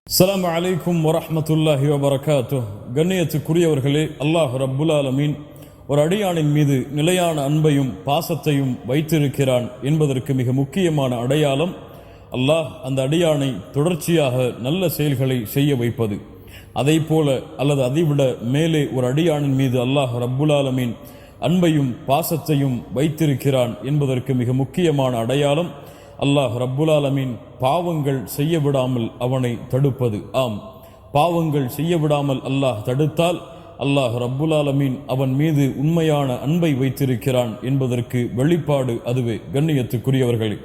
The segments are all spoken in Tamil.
அஸ்ஸலாமு அலைக்கும் வரஹ்மத்துல்லாஹி வபரகாத்துஹ். கண்ணியத்துக்குரியவர்களே, அல்லாஹ் ரப்புல் ஆலமீன் ஒரு அடியானின் மீது நிலையான அன்பையும் பாசத்தையும் வைத்திருக்கிறான் என்பதற்கு மிக முக்கியமான அடையாளம் அல்லாஹ் அந்த அடியானை தொடர்ச்சியாக நல்ல செயல்களை செய்ய வைப்பது. அதை போல அல்லது அதைவிட மேலே ஒரு அடியானின் மீது அல்லாஹ் ரப்புல் ஆலமீன் அன்பையும் பாசத்தையும் வைத்திருக்கிறான் என்பதற்கு மிக முக்கியமான அடையாளம் அல்லாஹ் ரப்புல் ஆலமீன் பாவங்கள் செய்ய விடாமல் அவனை தடுப்பது. ஆம், பாவங்கள் செய்ய விடாமல் அல்லாஹ் தடுத்தால் அல்லாஹ் ரப்புல் ஆலமீன் அவன் மீது உண்மையான அன்பை வைத்திருக்கிறான் என்பதற்கு வெளிப்பாடு அதுவே. கண்ணியத்துக்குரியவர்களே,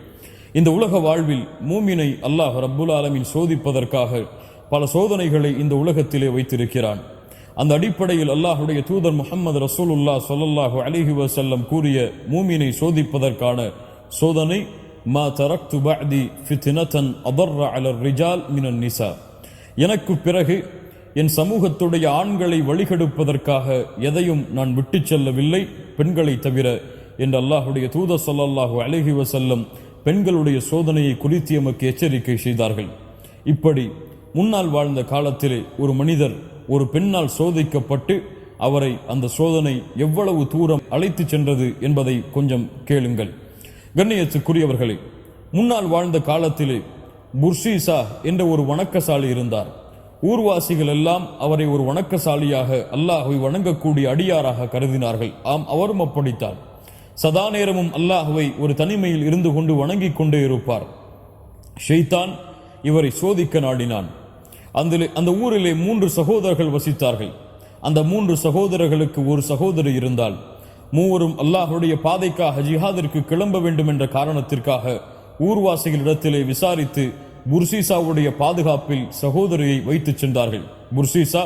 இந்த உலக வாழ்வில் மூமினை அல்லாஹ் ரப்புல் ஆலமீன் சோதிப்பதற்காக பல சோதனைகளை இந்த உலகத்திலே வைத்திருக்கிறான். அந்த அடிப்படையில் அல்லாஹுடைய தூதர் முஹம்மது ரசூலுல்லாஹ் ஸல்லல்லாஹு அலைஹி வஸல்லம் கூறிய மூமினை சோதிப்பதற்கான சோதனை மா தரக்து பஅதி ஃபித்னதன் அதர்ர அலர் ரிஜால் மினன் நிசா. எனக்கு பிறகு என் சமூகத்துடைய ஆண்களை வழிகெடுப்பதற்காக எதையும் நான் விட்டுச் செல்லவில்லை, பெண்களை தவிர என்று அல்லாஹுடைய தூதர் ஸல்லல்லாஹு அலைஹி வஸல்லம் பெண்களுடைய சோதனையை குறித்து எமக்கு எச்சரிக்கை செய்தார்கள். இப்படி முன்னால் வாழ்ந்த காலத்திலே ஒரு மனிதர் ஒரு பெண்ணால் சோதிக்கப்பட்டு அவரை அந்த சோதனை எவ்வளவு தூரம் அழைத்து சென்றது என்பதை கொஞ்சம் கேளுங்கள். கண்ணியத்துக்குரியவர்களே, முன்னால் வாழ்ந்த காலத்திலே புர்சீசா என்ற ஒரு வணக்கசாலி இருந்தார். ஊர்வாசிகள் எல்லாம் அவரை ஒரு வணக்கசாலியாக, அல்லாஹ்வை வணங்கக்கூடிய அடியாராக கருதினார்கள். ஆம், அவரும் அப்படித்தான். சதா நேரமும் அல்லாஹ்வை ஒரு தனிமையில் இருந்து கொண்டு வணங்கிக் கொண்டே இருப்பார். ஷைத்தான் இவரை சோதிக்க நாடினான். அந்த ஊரிலே 3 சகோதரர்கள் வசித்தார்கள். அந்த 3 சகோதரர்களுக்கு ஒரு சகோதரி இருந்தால், மூவரும் அல்லாஹுடைய பாதைக்காக ஜிஹாதிற்கு கிளம்ப வேண்டும் என்ற காரணத்திற்காக ஊர்வாசிகளிடத்திலே விசாரித்து புர்சீசாவுடைய பாதுகாப்பில் சகோதரியை வைத்து சென்றார்கள். புர்சீசா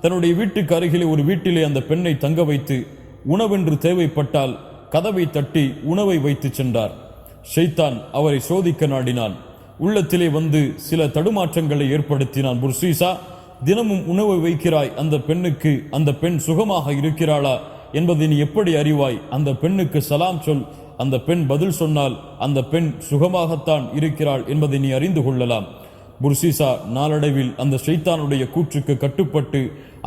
தன்னுடைய வீட்டுக்கு அருகிலே ஒரு வீட்டிலே அந்த பெண்ணை தங்க வைத்து உணவென்று தேவைப்பட்டால் கதவை தட்டி உணவை வைத்து சென்றார். ஷைத்தான் அவரை சோதிக்க நாடினான். உள்ளத்திலே வந்து சில தடுமாற்றங்களை ஏற்படுத்தினான். புர்சீசா, தினமும் உணவை வைக்கிறாய், அந்த பெண்ணுக்கு அந்த பெண் சுகமாக இருக்கிறாளா என்பதை நீ எப்படி அறிவாய்? அந்த பெண்ணுக்கு சலாம் சொல், அந்த பெண் பதில் சொன்னால் அந்த பெண் சுகமாகத்தான் இருக்கிறாள் என்பதை நீ அறிந்து கொள்ளலாம். புர்சீசா நாளடைவில் அந்த ஷைத்தானுடைய கூற்றுக்கு கட்டுப்பட்டு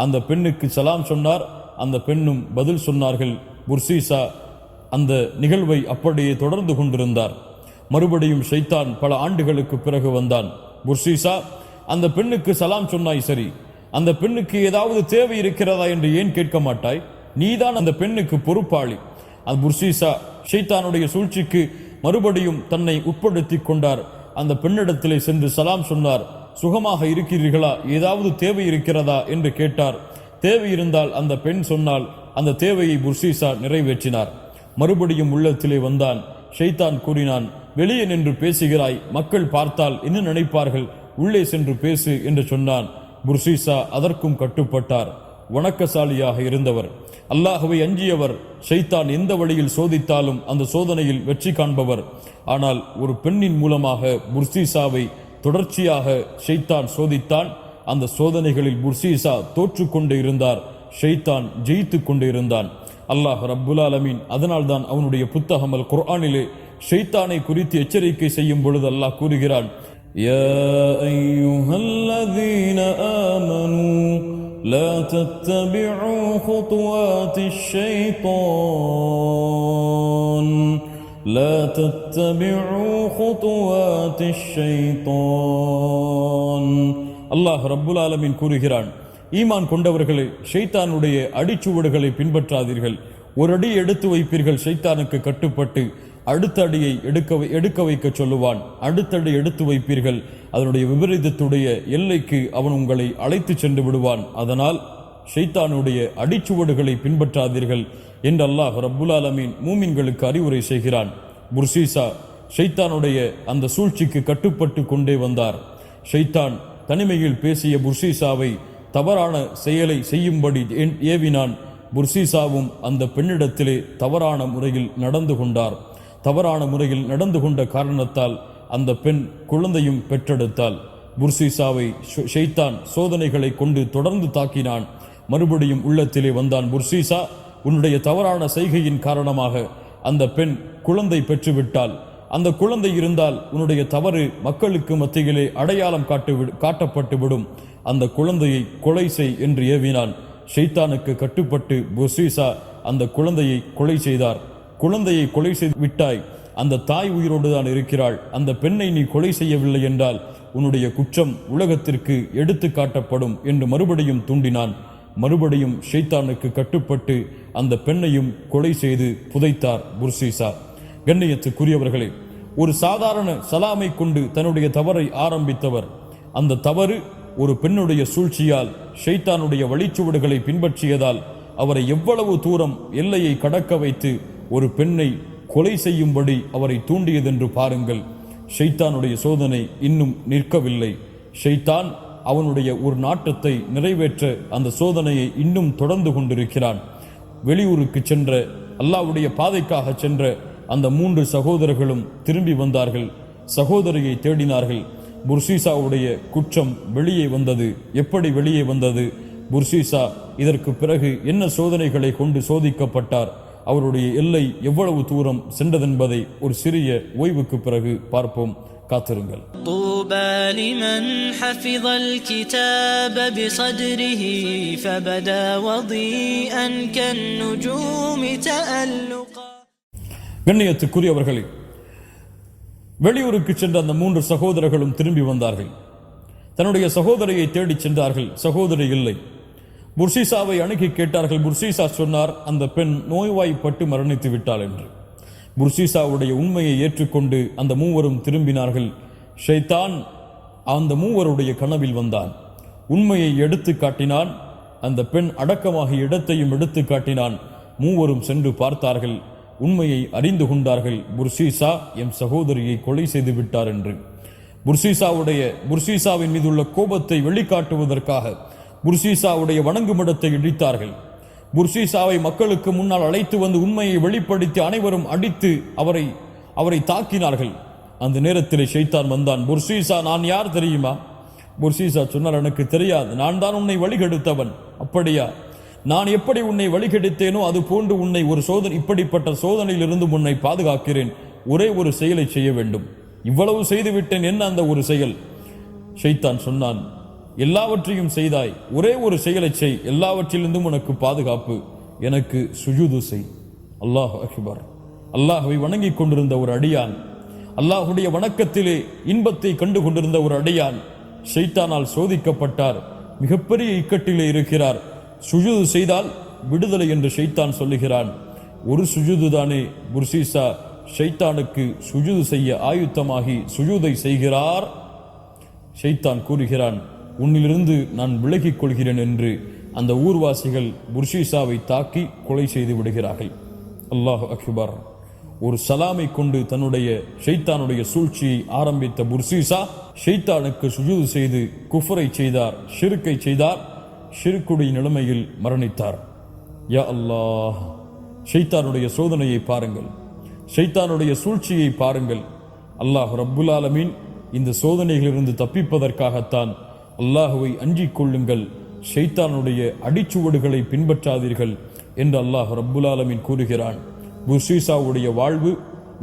அந்த பெண்ணுக்கு சலாம் சொன்னார். அந்த பெண்ணும் பதில் சொன்னார்கள். புர்சீசா அந்த நிகழ்வை அப்படியே தொடர்ந்து கொண்டிருந்தார். மறுபடியும் ஷைத்தான் பல ஆண்டுகளுக்கு பிறகு வந்தான். புர்சீசா, அந்த பெண்ணுக்கு சலாம் சொன்னாய், சரி, அந்த பெண்ணுக்கு ஏதாவது தேவை இருக்கிறதா என்று ஏன் கேட்க மாட்டாய்? நீதான் அந்த பெண்ணுக்கு பொறுப்பாளி. அந்த புர்சீசா ஷைத்தானுடைய சூழ்ச்சிக்கு மறுபடியும் தன்னை உட்படுத்தி கொண்டார். அந்த பெண்ணிடத்திலே சென்று சலாம் சொன்னார். சுகமாக இருக்கிறீர்களா, ஏதாவது தேவை இருக்கிறதா என்று கேட்டார். தேவை இருந்தால் அந்த பெண் சொன்னால் அந்த தேவையை புர்சீசா நிறைவேற்றினார். மறுபடியும் உள்ளத்திலே வந்தான். ஷைத்தான் கூறினான், வெளியே நின்று பேசுகிறாய், மக்கள் பார்த்தால் என்ன நினைப்பார்கள், உள்ளே சென்று பேசு என்று சொன்னான். புர்சீசா அதற்கும் கட்டுப்பட்டார். வணக்கசாலியாக இருந்தவர், அல்லாஹ்வை அஞ்சியவர், ஷைத்தான் எந்த வழியில் சோதித்தாலும் அந்த சோதனையில் வெற்றி காண்பவர். ஆனால் ஒரு பெண்ணின் மூலமாக புர்சீசாவை தொடர்ச்சியாக ஷைத்தான் சோதித்தான். அந்த சோதனைகளில் புர்சீசா தோற்று கொண்டு இருந்தார், ஷைத்தான் ஜெயித்து கொண்டு இருந்தான். அல்லாஹ் ரப்புல் ஆலமீன் அதனால்தான் அவனுடைய புத்தகம் அல் குர்ஆனிலே ஷைத்தானை குறித்து எச்சரிக்கை செய்யும் பொழுது அல்லாஹ் கூறுகிறான், யா அய்யுஹல்லதீன ஆமனூ لا تتبعوا خطوات الشيطان لا تتبعوا خطوات الشيطان. அல்லாஹ் ரப்புல் ஆலமீன் கூறுகிறான், ஈமான் கொண்டவர்களே, ஷைத்தானுடைய அடிச்சுவடுகளை பின்பற்றாதீர்கள். ஒரு அடி எடுத்து வைப்பீர்கள், ஷைத்தானுக்கு கட்டுப்பட்டு அடுத்த அடியை எடுக்க வைக்க சொல்லுவான். அடுத்தடி எடுத்து வைப்பீர்கள், அதனுடைய விபரீதத்துடைய எல்லைக்கு அவன் உங்களை அழைத்து சென்று விடுவான். அதனால் ஷைத்தானுடைய அடிச்சுவடுகளை பின்பற்றாதீர்கள் என்று அல்லாஹ் ரப்புல் ஆலமீன் மூமின்களுக்கு அறிவுரை செய்கிறான். புர்சீசா ஷைத்தானுடைய அந்த சூழ்ச்சிக்கு கட்டுப்பட்டு கொண்டே வந்தார். ஷைத்தான் தனிமையில் பேசிய புர்சீசாவை தவறான செயலை செய்யும்படி ஏவினான். புர்சீசாவும் அந்த பெண்ணிடத்திலே தவறான முறையில் நடந்து கொண்டார். தவறான முறையில் நடந்து கொண்ட காரணத்தால் அந்த பெண் குழந்தையும் பெற்றெடுத்தாள். புர்சீசாவை ஷைத்தான் சோதனைகளை கொண்டு தொடர்ந்து தாக்கினான். மறுபடியும் உள்ளத்திலே வந்தான். புர்சீசா, உன்னுடைய தவறான செய்கையின் காரணமாக அந்த பெண் குழந்தை பெற்றுவிட்டாள். அந்த குழந்தை இருந்தால் உன்னுடைய தவறு மக்களுக்கு மத்தியிலே அடையாளம் காட்டப்பட்டு விடும், அந்த குழந்தையை கொலை செய் என்று ஏவினான். ஷைத்தானுக்கு கட்டுப்பட்டு புர்சீசா அந்த குழந்தையை கொலை செய்தார். குழந்தையை கொலை செய்து விட்டாய், அந்த தாய் உயிரோடு தான் இருக்கிறாள், அந்த பெண்ணை நீ கொலை செய்யவில்லை என்றால் உன்னுடைய குற்றம் உலகத்திற்கு எடுத்து காட்டப்படும் என்று மறுபடியும் தூண்டினான். மறுபடியும் ஷைத்தானுக்கு கட்டுப்பட்டு அந்த பெண்ணையும் கொலை செய்து புதைத்தார் புர்சீசா. கண்ணியத்துக்குரியவர்களே, ஒரு சாதாரண சலாமை கொண்டு தன்னுடைய தவறை ஆரம்பித்தவர், அந்த தவறு ஒரு பெண்ணுடைய சூழ்ச்சியால் ஷைத்தானுடைய வழிச்சுவடுகளை பின்பற்றியதால் அவரை எவ்வளவு தூரம் எல்லையை கடக்க வைத்து ஒரு பெண்ணை கொலை செய்யும்படி அவரை தூண்டியதென்று பாருங்கள். ஷைத்தானுடைய சோதனை இன்னும் நிற்கவில்லை. ஷைத்தான் அவனுடைய ஒரு நாட்டத்தை நிறைவேற்ற அந்த சோதனையை இன்னும் தொடர்ந்து கொண்டிருக்கிறான். வெளியூருக்கு சென்ற, அல்லாஹ்வுடைய பாதைக்காக சென்ற அந்த 3 சகோதரர்களும் திரும்பி வந்தார்கள். சகோதரியை தேடினார்கள். புர்சீசாவுடைய குற்றம் வெளியே வந்தது. எப்படி வெளியே வந்தது? புர்சீசா இதற்கு பிறகு என்ன சோதனைகளை கொண்டு சோதிக்கப்பட்டார், அவருடைய எல்லை எவ்வளவு தூரம் சென்றதென்பதை ஒரு சிறிய ஓய்வுக்கு பிறகு பார்ப்போம். காத்திருங்கள். طوبى لمن حفظ الكتاب بصدره فبدا وضيئا كالنجوم تألقا. கண்ணியத்துக்குரியவர்களே, வெளியூருக்கு சென்ற அந்த 3 சகோதரர்களும் திரும்பி வந்தார்கள். தன்னுடைய சகோதரியை தேடிச் சென்றார்கள். சகோதரி இல்லை. புர்சீசாவை அணுகி கேட்டார்கள். புர்சீசா சொன்னார், அந்த பெண் நோய்வாய்ப்பட்டு மரணித்து விட்டாள் என்று. புர்சீசாவுடைய உண்மையை ஏற்றுக்கொண்டு அந்த 3வரும் திரும்பினார்கள். ஷைத்தான் அந்த 3வருடைய கனவில் வந்தான். உண்மையை எடுத்து காட்டினான். அந்த பெண் அடக்கமாகிய இடத்தையும் எடுத்து காட்டினான். 3வரும் சென்று பார்த்தார்கள். உண்மையை அறிந்து கொண்டார்கள். புர்சீசா எம் சகோதரியை கொலை செய்து விட்டார் என்று. புர்சீசாவின் மீது உள்ள கோபத்தை வெளிக்காட்டுவதற்காக புர்சீசாவுடைய வணங்குமிடத்தை இடித்தார்கள். புர்சீசாவை மக்களுக்கு முன்னால் அழைத்து வந்து உண்மையை வெளிப்படுத்தி அனைவரும் அடித்து அவரை தாக்கினார்கள். அந்த நேரத்தில் ஷைத்தான் வந்தான். புர்சீசா, நான் யார் தெரியுமா? புர்சீசா சொன்னார், எனக்கு தெரியாது, நான் தான் உன்னை வழிகெடுத்தவன். அப்படியா? நான் எப்படி உன்னை வழிகெடுத்தேனோ அது போன்று உன்னை ஒரு இப்படிப்பட்ட சோதனையிலிருந்து உன்னை பாதுகாக்கிறேன். ஒரே ஒரு செயலை செய்ய வேண்டும். இவ்வளவு செய்துவிட்டேன், என்ன அந்த ஒரு செயல்? ஷைத்தான் சொன்னான், எல்லாவற்றையும் செய்தாய், ஒரே ஒரு செயலை செய், எல்லாவற்றிலிருந்தும் உனக்கு பாதுகாப்பு. எனக்கு சுஜூது செய். அல்லாஹ் அக்பர். அல்லாஹ்வை வணங்கிக் கொண்டிருந்த ஒரு அடியான், அல்லாஹுடைய வணக்கத்திலே இன்பத்தை கண்டு கொண்டிருந்த ஒரு அடியான் ஷைத்தானால் சோதிக்கப்பட்டார். மிகப்பெரிய இக்கட்டிலே இருக்கிறார். சுஜூது செய்தால் விடுதலை என்று ஷைத்தான் சொல்லுகிறான். ஒரு சுஜூது தானே. புர்சீசா ஷைத்தானுக்கு சுஜூது செய்ய ஆயுத்தமாகி சுஜூதை செய்கிறார். ஷைத்தான் கூறுகிறான், உன்னிலிருந்து நான் விலகிக் கொள்கிறேன் என்று. அந்த ஊர்வாசிகள் புர்சீசாவை தாக்கி கொலை செய்து விடுகிறார்கள். அல்லாஹ் அக்பர். ஒரு சலாமை கொண்டு தன்னுடைய ஷைத்தானுடைய சூழ்ச்சியை ஆரம்பித்த புர்சீசா ஷைத்தானுக்கு சுஜூது செய்து குஃபரை செய்தார், ஷிர்க்கை செய்தார். ஷிர்க்குடைய நிலைமையில் மரணித்தார். யா அல்லாஹ், ஷைத்தானுடைய சோதனையை பாருங்கள், ஷைத்தானுடைய சூழ்ச்சியை பாருங்கள். அல்லாஹ் ரப்புல் ஆலமீன் இந்த சோதனைகளிலிருந்து தப்பிப்பதற்காகத்தான் அல்லாஹுவை அஞ்சிக் கொள்ளுங்கள், ஷைத்தானுடைய அடிச்சுவடுகளை பின்பற்றாதீர்கள் என்று அல்லாஹ் ரப்புல் ஆலமீன் கூறுகிறான். புர்சீசாவுடைய வாழ்வு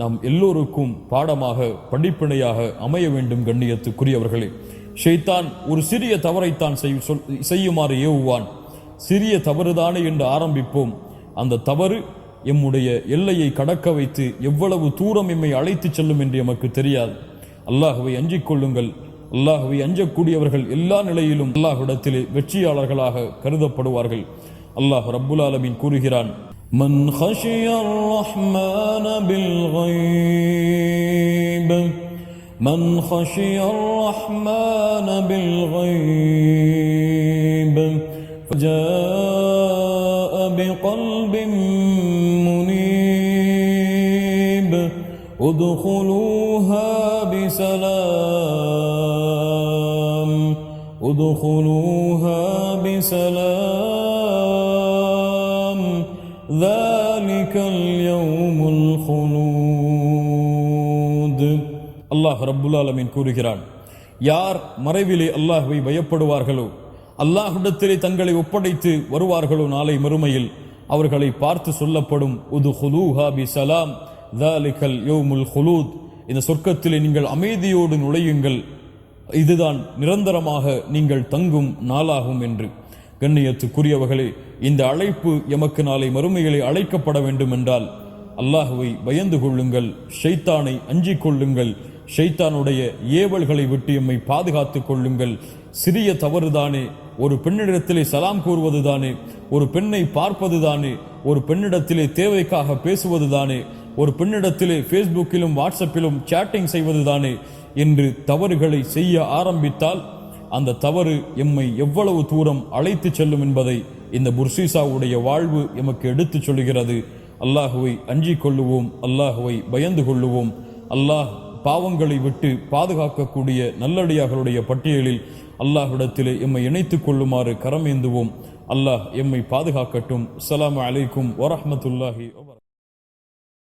நாம் எல்லோருக்கும் பாடமாக, படிப்பினையாக அமைய வேண்டும். கண்ணியத்துக்குரியவர்களே, ஷைத்தான் ஒரு சிறிய தவறைத்தான் செய்யுமாறு ஏவுவான். சிறிய தவறுதானே என்று ஆரம்பிப்போம். அந்த தவறு எம்முடைய எல்லையை கடக்க வைத்து எவ்வளவு தூரம் எம்மை அழைத்து செல்லும் என்று எமக்கு தெரியாது. அல்லாஹுவை அஞ்சிக் கொள்ளுங்கள். அல்லாஹுவை அஞ்சக்கூடியவர்கள் எல்லா நிலையிலும் அல்லாஹ்விடத்திலே வெற்றியாளர்களாக கருதப்படுவார்கள். அல்லாஹ் ரப்புல் ஆலமீன் கூறுகிறான், மன் ஹஷியர் ரஹ்மான பில் கைப் من خشي الرحمن بالغيب فجاء بقلب منيب ادخلوها بسلام ذلك اليوم الخلود. அல்லாஹ் ரப்புல் ஆலமீன் கூறுகிறான், யார் மறைவிலே அல்லாஹ்வை பயப்படுவார்களோ, அல்லாஹ்விடத்திலே தங்களை ஒப்படைத்து வருவார்களோ, நாளை மறுமையில் அவர்களை பார்த்து சொல்லப்படும் உதுகுலூஹா பிஸலாம் ذلك اليوم الخلود. இந்த சொர்க்கத்திலே நீங்கள் அமைதியோடு நுழையுங்கள், இதுதான் நிரந்தரமாக நீங்கள் தங்கும் நாளாகும் என்று. கண்ணியத்துக்குரியவர்களே, இந்த அழைப்பு எமக்கு நாளை மறுமையிலே அழைக்கப்பட வேண்டும் என்றால் அல்லாஹுவை பயந்து கொள்ளுங்கள், ஷைத்தானை அஞ்சிக் கொள்ளுங்கள், ஷைத்தானுடைய ஏவல்களை விட்டு எம்மை பாதுகாத்துக் கொள்ளுங்கள். சிறிய தவறுதானே, ஒரு பெண்ணிடத்திலே சலாம் கூறுவதுதானே, ஒரு பெண்ணை பார்ப்பதுதானே, ஒரு பெண்ணிடத்திலே தேவைக்காக பேசுவதுதானே, ஒரு பெண்ணிடத்திலே ஃபேஸ்புக்கிலும் வாட்ஸ்அப்பிலும் சேட்டிங் செய்வதுதானே என்று தவறுகளை செய்ய ஆரம்பித்தால் அந்த தவறு எம்மை எவ்வளவு தூரம் அழைத்து செல்லும் என்பதை இந்த புர்சீசாவுடைய வாழ்வு எமக்கு எடுத்துச் சொல்கிறது. அல்லாஹுவை அஞ்சிக் கொள்ளுவோம், அல்லாஹுவை பயந்து கொள்ளுவோம். அல்லாஹ் பாவங்களை விட்டு பாதுகாக்கக்கூடிய நல்லடியார்களுடைய பட்டியலில் அல்லாஹ்விடத்திலே எம்மை இணைத்துக் கொள்ளுமாறு கரமேந்துவோம். அல்லாஹ் எம்மை பாதுகாக்கட்டும். அஸ்ஸலாமு அலைக்கும் வரஹ்மத்துல்லாஹி வபரகாத்துஹு.